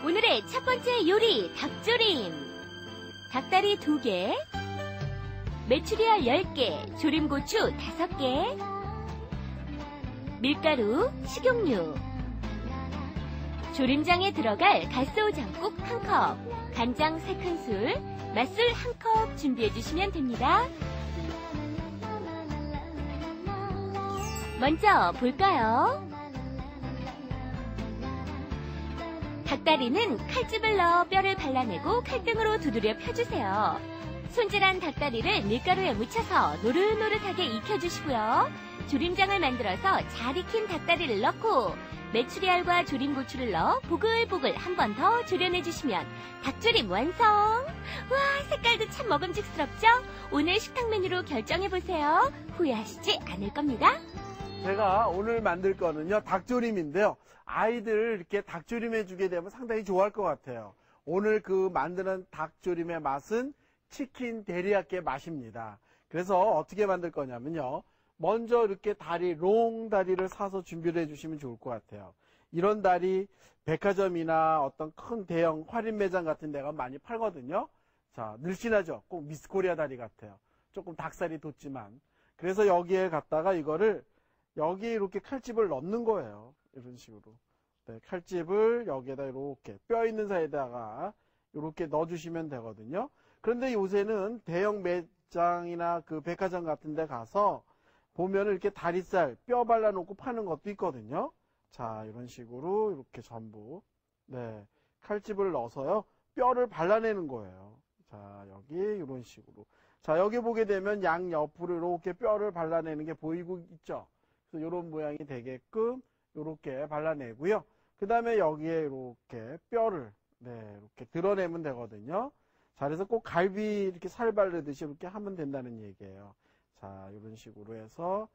오늘의 첫 번째 요리, 닭조림. 닭다리 2개, 메추리알 10개, 조림고추 5개, 밀가루, 식용유, 조림장에 들어갈 갓소우 장국 1컵, 간장 3큰술, 맛술 1컵 준비해주시면 됩니다. 먼저 볼까요? 닭다리는 칼집을 넣어 뼈를 발라내고 칼등으로 두드려 펴주세요. 손질한 닭다리를 밀가루에 묻혀서 노릇노릇하게 익혀주시고요. 조림장을 만들어서 잘 익힌 닭다리를 넣고 메추리알과 조림고추를 넣어 보글보글 한 번 더 졸여내주시면 닭조림 완성! 와, 색깔도 참 먹음직스럽죠? 오늘 식탁 메뉴로 결정해보세요. 후회하시지 않을 겁니다. 제가 오늘 만들 거는요, 닭조림인데요. 아이들 이렇게 닭조림 해주게 되면 상당히 좋아할 것 같아요. 오늘 그 만드는 닭조림의 맛은 치킨 데리야끼 맛입니다. 그래서 어떻게 만들 거냐면요. 먼저 이렇게 다리, 롱 다리를 사서 준비를 해주시면 좋을 것 같아요. 이런 다리 백화점이나 어떤 큰 대형 할인 매장 같은 데가 많이 팔거든요. 자, 늘씬하죠? 꼭 미스코리아 다리 같아요. 조금 닭살이 돋지만. 그래서 여기에 갖다가 이거를 여기에 이렇게 칼집을 넣는 거예요. 이런 식으로. 네, 칼집을 여기에다 이렇게 뼈 있는 사이에다가 이렇게 넣어주시면 되거든요. 그런데 요새는 대형 매장이나 그 백화점 같은 데 가서 보면 이렇게 다리살, 뼈 발라놓고 파는 것도 있거든요. 자, 이런 식으로 이렇게 전부. 네, 칼집을 넣어서요. 뼈를 발라내는 거예요. 자, 여기 이런 식으로. 자, 여기 보게 되면 양 옆으로 이렇게 뼈를 발라내는 게 보이고 있죠. 그래서 이런 모양이 되게끔 이렇게 발라내고요. 그 다음에 여기에 이렇게 뼈를 이렇게 드러내면 되거든요. 자, 그래서 꼭 갈비 이렇게 살 바르듯이 이렇게 하면 된다는 얘기예요. 자, 이런 식으로 해서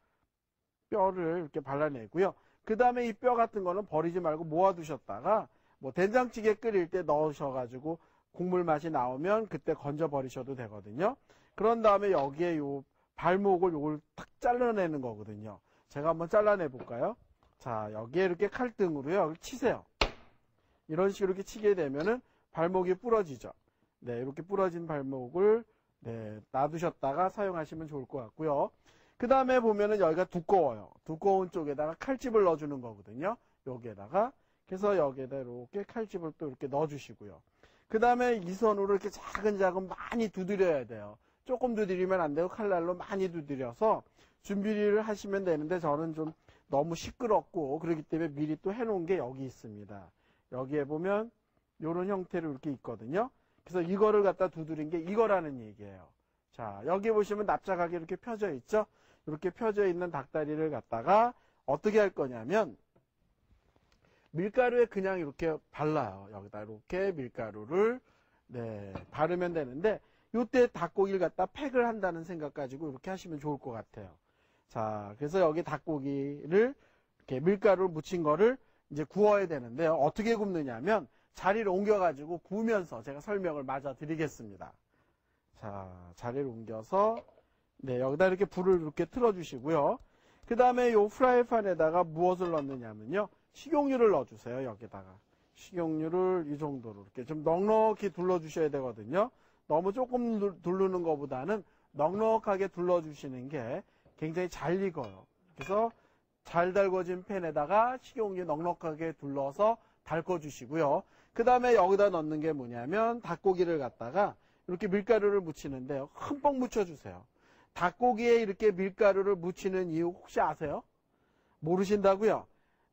뼈를 이렇게 발라내고요. 그 다음에 이 뼈 같은 거는 버리지 말고 모아두셨다가 뭐 된장찌개 끓일 때 넣으셔가지고 국물 맛이 나오면 그때 건져 버리셔도 되거든요. 그런 다음에 여기에 요 발목을 요걸 탁 잘라내는 거거든요. 제가 한번 잘라내 볼까요? 자, 여기에 이렇게 칼등으로요, 치세요. 이런 식으로 이렇게 치게 되면은 발목이 부러지죠. 네, 이렇게 부러진 발목을 놔두셨다가 사용하시면 좋을 것 같고요. 그 다음에 보면은 여기가 두꺼워요. 두꺼운 쪽에다가 칼집을 넣어주는 거거든요. 여기에다가. 그래서 여기에다 이렇게 칼집을 또 이렇게 넣어주시고요. 그 다음에 이 손으로 이렇게 차근차근 많이 두드려야 돼요. 조금 두드리면 안 되고 칼날로 많이 두드려서 준비를 하시면 되는데 저는 좀 너무 시끄럽고 그렇기 때문에 미리 또 해놓은 게 여기 있습니다. 여기에 보면 이런 형태로 이렇게 있거든요. 그래서 이거를 갖다 두드린 게 이거라는 얘기예요. 자, 여기 보시면 납작하게 이렇게 펴져 있죠. 이렇게 펴져 있는 닭다리를 갖다가 어떻게 할 거냐면 밀가루에 그냥 이렇게 발라요. 여기다 이렇게 밀가루를 바르면 되는데 이때 닭고기를 갖다 팩을 한다는 생각 가지고 이렇게 하시면 좋을 것 같아요. 자, 그래서 여기 닭고기를 이렇게 밀가루를 묻힌 거를 이제 구워야 되는데요. 어떻게 굽느냐면 자리를 옮겨가지고 구우면서 제가 설명을 마저 드리겠습니다. 자, 자리를 옮겨서 여기다 이렇게 불을 이렇게 틀어주시고요. 그 다음에 요 프라이팬에다가 무엇을 넣느냐면요. 식용유를 넣어주세요. 여기다가 식용유를 이 정도로 이렇게 좀 넉넉히 둘러주셔야 되거든요. 너무 조금 두르는 것보다는 넉넉하게 둘러주시는 게 굉장히 잘 익어요. 그래서 잘 달궈진 팬에다가 식용유 넉넉하게 둘러서 달궈주시고요. 그 다음에 여기다 넣는 게 뭐냐면 닭고기를 갖다가 이렇게 밀가루를 묻히는데요. 흠뻑 묻혀주세요. 닭고기에 이렇게 밀가루를 묻히는 이유 혹시 아세요? 모르신다고요?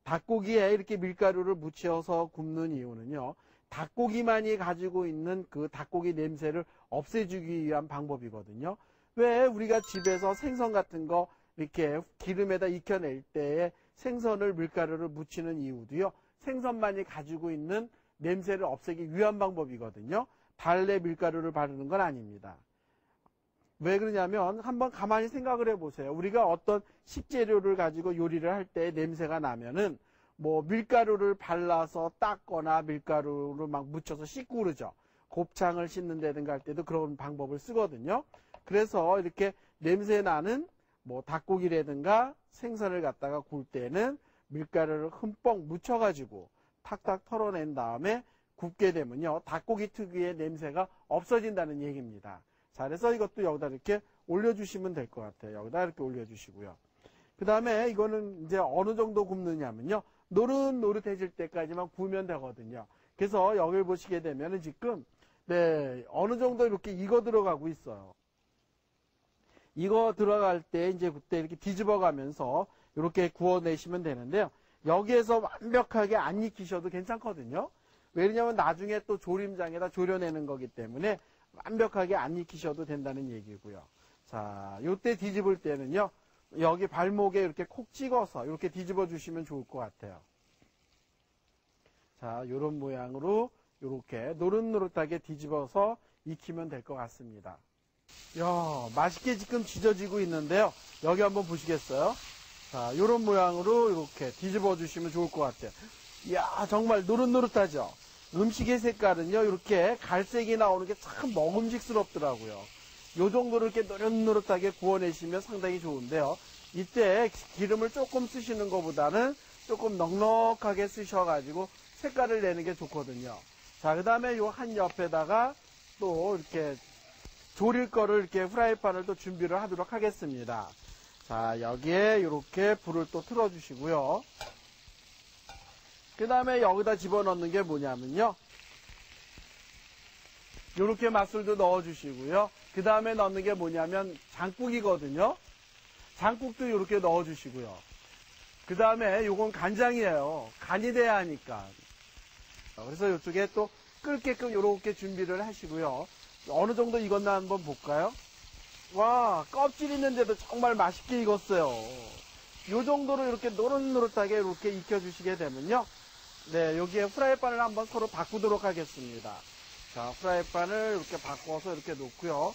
닭고기에 이렇게 밀가루를 묻혀서 굽는 이유는요. 닭고기만이 가지고 있는 그 닭고기 냄새를 없애주기 위한 방법이거든요. 왜 우리가 집에서 생선 같은 거 이렇게 기름에다 익혀낼 때에 생선을 밀가루를 묻히는 이유도요. 생선만이 가지고 있는 냄새를 없애기 위한 방법이거든요. 달래 밀가루를 바르는 건 아닙니다. 왜 그러냐면 한번 가만히 생각을 해보세요. 우리가 어떤 식재료를 가지고 요리를 할 때 냄새가 나면은 뭐 밀가루를 발라서 닦거나 밀가루를 막 묻혀서 씻고 그러죠. 곱창을 씻는다든가 할 때도 그런 방법을 쓰거든요. 그래서 이렇게 냄새 나는 뭐 닭고기라든가 생선을 갖다가 구울 때는 밀가루를 흠뻑 묻혀가지고 탁탁 털어낸 다음에 굽게 되면요. 닭고기 특유의 냄새가 없어진다는 얘기입니다. 자, 그래서 이것도 여기다 이렇게 올려주시면 될 것 같아요. 여기다 이렇게 올려주시고요. 그 다음에 이거는 이제 어느 정도 굽느냐면요. 노릇노릇해질 때까지만 구우면 되거든요. 그래서 여기 보시게 되면은 지금, 네, 어느 정도 이렇게 익어 들어가고 있어요. 익어 들어갈 때 이제 그때 이렇게 뒤집어 가면서 이렇게 구워내시면 되는데요. 여기에서 완벽하게 안 익히셔도 괜찮거든요. 왜냐면 나중에 또 조림장에다 졸여내는 거기 때문에 완벽하게 안 익히셔도 된다는 얘기고요. 자, 요때 뒤집을 때는요. 여기 발목에 이렇게 콕 찍어서 이렇게 뒤집어 주시면 좋을 것 같아요. 자, 요런 모양으로 이렇게 노릇노릇하게 뒤집어서 익히면 될 것 같습니다. 야, 맛있게 지금 지져지고 있는데요. 여기 한번 보시겠어요? 자, 요런 모양으로 이렇게 뒤집어 주시면 좋을 것 같아요. 이야, 정말 노릇노릇하죠? 음식의 색깔은요, 이렇게 갈색이 나오는 게 참 먹음직스럽더라고요. 요 정도로 이렇게 노릇노릇하게 구워내시면 상당히 좋은데요. 이때 기름을 조금 쓰시는 것보다는 조금 넉넉하게 쓰셔가지고 색깔을 내는 게 좋거든요. 자, 그 다음에 요 한 옆에다가 또 이렇게 조릴 거를 이렇게 후라이팬을 또 준비를 하도록 하겠습니다. 자, 여기에 이렇게 불을 또 틀어주시고요. 그 다음에 여기다 집어넣는 게 뭐냐면요. 이렇게 맛술도 넣어주시고요. 그 다음에 넣는 게 뭐냐면 장국이거든요. 장국도 이렇게 넣어주시고요. 그 다음에 요건 간장이에요. 간이 돼야 하니까. 그래서 이쪽에 또 끓게끔 이렇게 준비를 하시고요. 어느 정도 익었나 한번 볼까요? 와, 껍질 있는데도 정말 맛있게 익었어요. 요 정도로 이렇게 노릇노릇하게 이렇게 익혀주시게 되면요. 네, 여기에 후라이팬을 한번 서로 바꾸도록 하겠습니다. 자, 프라이팬을 이렇게 바꿔서 이렇게 놓고요.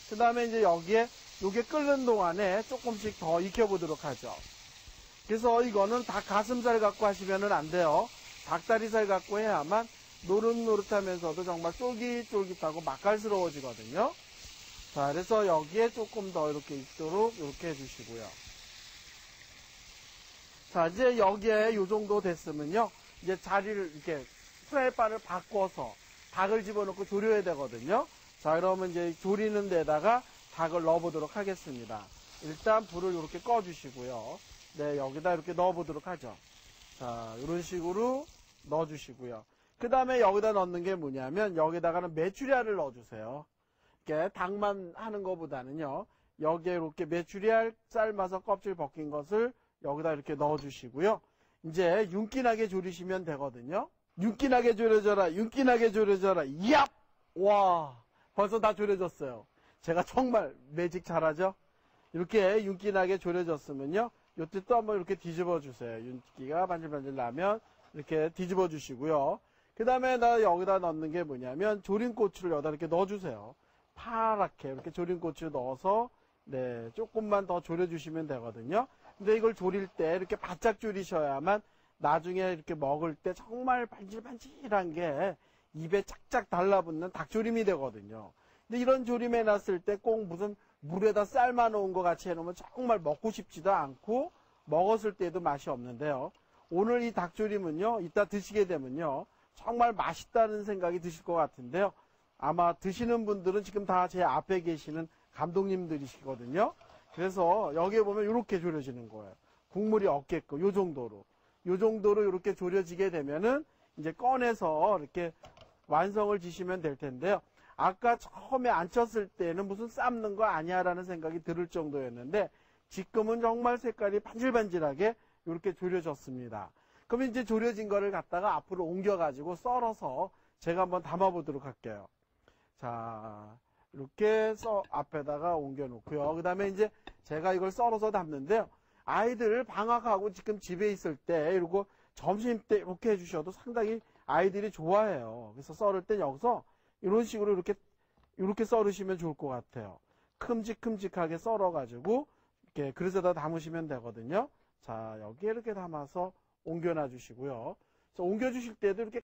그 다음에 이제 여기에 요게 끓는 동안에 조금씩 더 익혀보도록 하죠. 그래서 이거는 닭 가슴살 갖고 하시면은 안 돼요. 닭다리살 갖고 해야만 노릇노릇하면서도 정말 쫄깃쫄깃하고 맛깔스러워지거든요. 자, 그래서 여기에 조금 더 이렇게 익도록 이렇게 해주시고요. 자, 이제 여기에 요 정도 됐으면요. 이제 자리를 이렇게 프라이팬을 바꿔서 닭을 집어넣고 졸여야 되거든요. 자, 그러면 이제 졸이는 데다가 닭을 넣어보도록 하겠습니다. 일단 불을 이렇게 꺼주시고요. 네, 여기다 이렇게 넣어보도록 하죠. 자, 이런 식으로 넣어주시고요. 그 다음에 여기다 넣는 게 뭐냐면 여기다가는 메추리알을 넣어주세요. 이렇게 닭만 하는 것보다는요. 여기에 이렇게 메추리알 삶아서 껍질 벗긴 것을 여기다 이렇게 넣어주시고요. 이제 윤기나게 졸이시면 되거든요. 윤기나게 졸여져라, 윤기나게 졸여져라. 얍! 와, 벌써 다 졸여졌어요. 제가 정말 매직 잘하죠? 이렇게 윤기나게 졸여졌으면요. 요때 또 한번 이렇게 뒤집어 주세요. 윤기가 반질반질 나면 이렇게 뒤집어 주시고요. 그 다음에 나 여기다 넣는 게 뭐냐면 조린 고추를 여기다 이렇게 넣어주세요. 파랗게 이렇게 조린 고추 넣어서 네, 조금만 더 졸여주시면 되거든요. 근데 이걸 졸일 때 이렇게 바짝 졸이셔야만 나중에 이렇게 먹을 때 정말 반질반질한 게 입에 짝짝 달라붙는 닭조림이 되거든요. 근데 이런 조림 해놨을 때 꼭 무슨 물에다 삶아 놓은 것 같이 해놓으면 정말 먹고 싶지도 않고 먹었을 때도 맛이 없는데요. 오늘 이 닭조림은요, 이따 드시게 되면요, 정말 맛있다는 생각이 드실 것 같은데요. 아마 드시는 분들은 지금 다 제 앞에 계시는 감독님들이시거든요. 그래서 여기에 보면 이렇게 졸여지는 거예요. 국물이 없게끔 요 정도로 이렇게 졸여지게 되면은 이제 꺼내서 이렇게 완성을 지시면 될 텐데요. 아까 처음에 안 쳤을 때는 무슨 삶는 거 아니야라는 생각이 들을 정도였는데 지금은 정말 색깔이 반질반질하게 이렇게 졸여졌습니다. 그럼 이제 졸여진 거를 갖다가 앞으로 옮겨가지고 썰어서 제가 한번 담아보도록 할게요. 자, 이렇게 앞에다가 옮겨놓고요. 그 다음에 이제 제가 이걸 썰어서 담는데요. 아이들 방학하고 지금 집에 있을 때 이러고 점심 때 이렇게 해주셔도 상당히 아이들이 좋아해요. 그래서 썰을 땐 여기서 이런 식으로 이렇게 썰으시면 좋을 것 같아요. 큼직큼직하게 썰어가지고 이렇게 그릇에다 담으시면 되거든요. 자, 여기에 이렇게 담아서 옮겨놔 주시고요. 옮겨주실 때도 이렇게